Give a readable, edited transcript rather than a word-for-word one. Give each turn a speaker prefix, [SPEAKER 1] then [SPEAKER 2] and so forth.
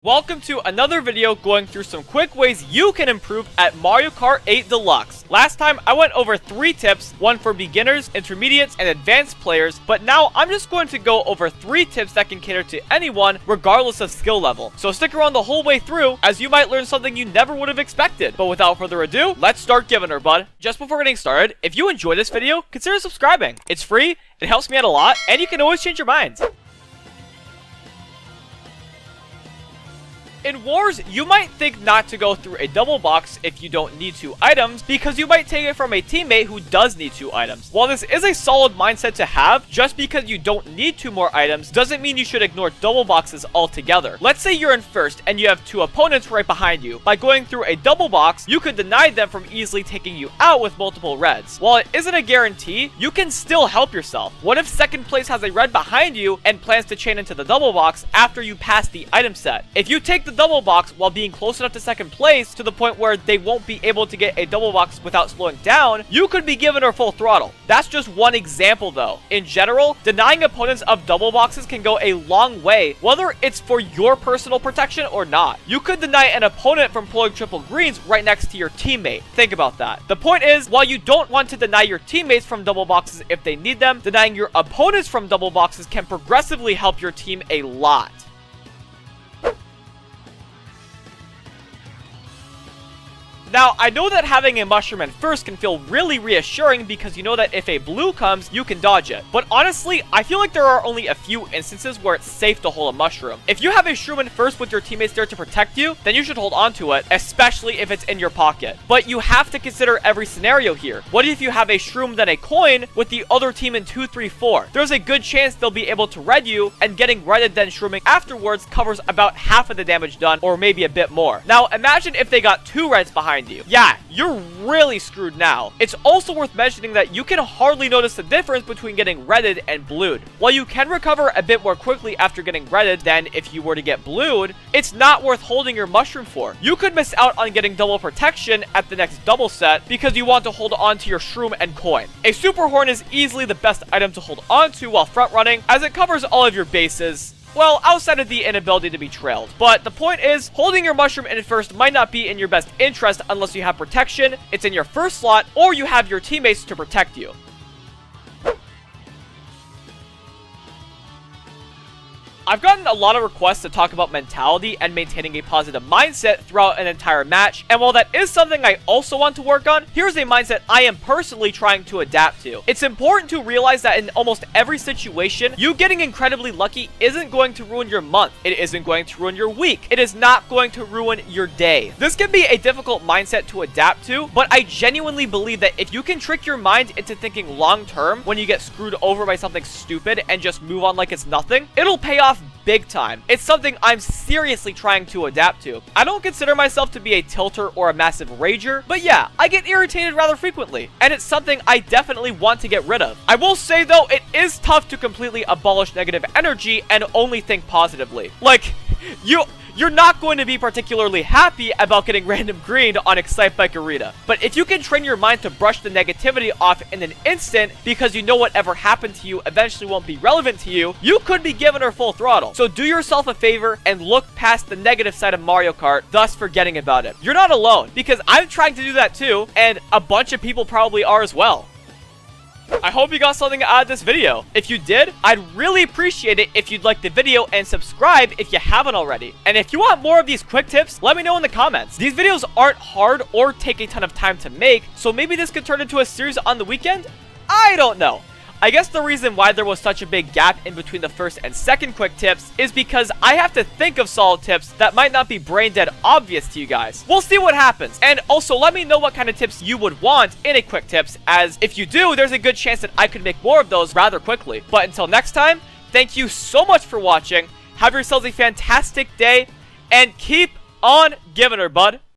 [SPEAKER 1] Welcome to another video going through some quick ways you can improve at Mario Kart 8 Deluxe. Last time I went over 3 tips, one for beginners, intermediates, and advanced players, but now I'm just going to go over 3 tips that can cater to anyone regardless of skill level. So stick around the whole way through as you might learn something you never would have expected. But without further ado, let's start giving her, bud. Just before getting started, if you enjoyed this video, consider subscribing. It's free, it helps me out a lot, and you can always change your minds. In wars, you might think not to go through a double box if you don't need 2 items because you might take it from a teammate who does need 2 items. While this is a solid mindset to have, just because you don't need 2 more items doesn't mean you should ignore double boxes altogether. Let's say you're in first and you have 2 opponents right behind you. By going through a double box, you could deny them from easily taking you out with multiple reds. While it isn't a guarantee, you can still help yourself. What if second place has a red behind you and plans to chain into the double box after you pass the item set? If you take the double box while being close enough to second place to the point where they won't be able to get a double box without slowing down, you could be given her full throttle. That's just one example though. In general, denying opponents of double boxes can go a long way, whether it's for your personal protection or not. You could deny an opponent from pulling triple greens right next to your teammate. Think about that. The point is, while you don't want to deny your teammates from double boxes if they need them, denying your opponents from double boxes can progressively help your team a lot. Now, I know that having a mushroom in first can feel really reassuring because you know that if a blue comes, you can dodge it. But honestly, I feel like there are only a few instances where it's safe to hold a mushroom. If you have a shroom in first with your teammates there to protect you, then you should hold on to it, especially if it's in your pocket. But you have to consider every scenario here. What if you have a shroom then a coin with the other team in 2, 3, 4? There's a good chance they'll be able to red you, and getting redded then shrooming afterwards covers about half of the damage done, or maybe a bit more. Now, imagine if they got 2 reds behind you. Yeah, you're really screwed now. It's also worth mentioning that you can hardly notice the difference between getting redded and blued. While you can recover a bit more quickly after getting redded than if you were to get blued, it's not worth holding your mushroom for. You could miss out on getting double protection at the next double set because you want to hold on to your shroom and coin. A super horn is easily the best item to hold on to while front running, as it covers all of your bases. Well, outside of the inability to be trailed. But the point is, holding your mushroom in first might not be in your best interest unless you have protection, it's in your first slot, or you have your teammates to protect you. I've gotten a lot of requests to talk about mentality and maintaining a positive mindset throughout an entire match, and while that is something I also want to work on, here's a mindset I am personally trying to adapt to. It's important to realize that in almost every situation, you getting incredibly lucky isn't going to ruin your month. It isn't going to ruin your week. It is not going to ruin your day. This can be a difficult mindset to adapt to, but I genuinely believe that if you can trick your mind into thinking long term when you get screwed over by something stupid and just move on like it's nothing, it'll pay off big time. It's something I'm seriously trying to adapt to. I don't consider myself to be a tilter or a massive rager, but yeah, I get irritated rather frequently, and it's something I definitely want to get rid of. I will say though, it is tough to completely abolish negative energy and only think positively. Like, you're not going to be particularly happy about getting random greened on Excite Bike Arena. But if you can train your mind to brush the negativity off in an instant because you know whatever happened to you eventually won't be relevant to you, you could be given her full throttle. So do yourself a favor and look past the negative side of Mario Kart, thus forgetting about it. You're not alone, because I'm trying to do that too, and a bunch of people probably are as well. I hope you got something out of this video. If you did, I'd really appreciate it if you'd like the video and subscribe if you haven't already. And if you want more of these quick tips, let me know in the comments. These videos aren't hard or take a ton of time to make, so maybe this could turn into a series on the weekend? I don't know. I guess the reason why there was such a big gap in between the first and second quick tips is because I have to think of solid tips that might not be brain dead obvious to you guys. We'll see what happens. And also let me know what kind of tips you would want in a quick tips, as if you do, there's a good chance that I could make more of those rather quickly. But until next time, thank you so much for watching. Have yourselves a fantastic day and keep on giving her, bud.